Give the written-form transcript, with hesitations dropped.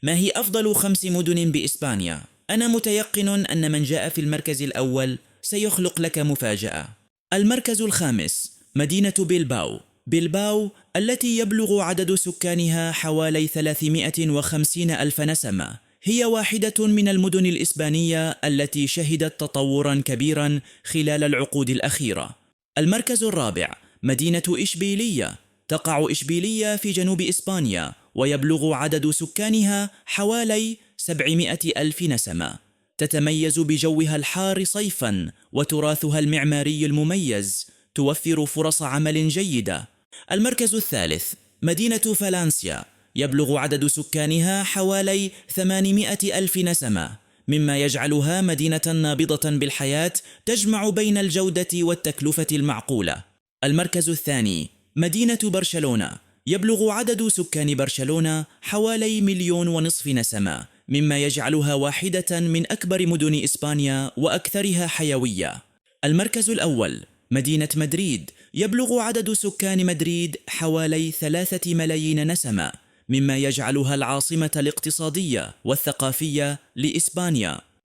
ما هي أفضل 5 مدن بإسبانيا؟ أنا متيقن أن من جاء في المركز الأول سيخلق لك مفاجأة. المركز الخامس مدينة بيلباو. بيلباو التي يبلغ عدد سكانها حوالي 350 ألف نسمة، هي واحدة من المدن الإسبانية التي شهدت تطوراً كبيراً خلال العقود الأخيرة. المركز الرابع مدينة إشبيلية. تقع إشبيلية في جنوب إسبانيا، ويبلغ عدد سكانها حوالي 700 ألف نسمة. تتميز بجوها الحار صيفاً وتراثها المعماري المميز، توفر فرص عمل جيدة. المركز الثالث مدينة فالنسيا. يبلغ عدد سكانها حوالي 800 ألف نسمة، مما يجعلها مدينة نابضة بالحياة تجمع بين الجودة والتكلفة المعقولة. المركز الثاني مدينة برشلونة. يبلغ عدد سكان برشلونة حوالي 1.5 مليون نسمة، مما يجعلها واحدة من أكبر مدن إسبانيا وأكثرها حيوية. المركز الأول مدينة مدريد. يبلغ عدد سكان مدريد حوالي 3 ملايين نسمة، مما يجعلها العاصمة الاقتصادية والثقافية لإسبانيا.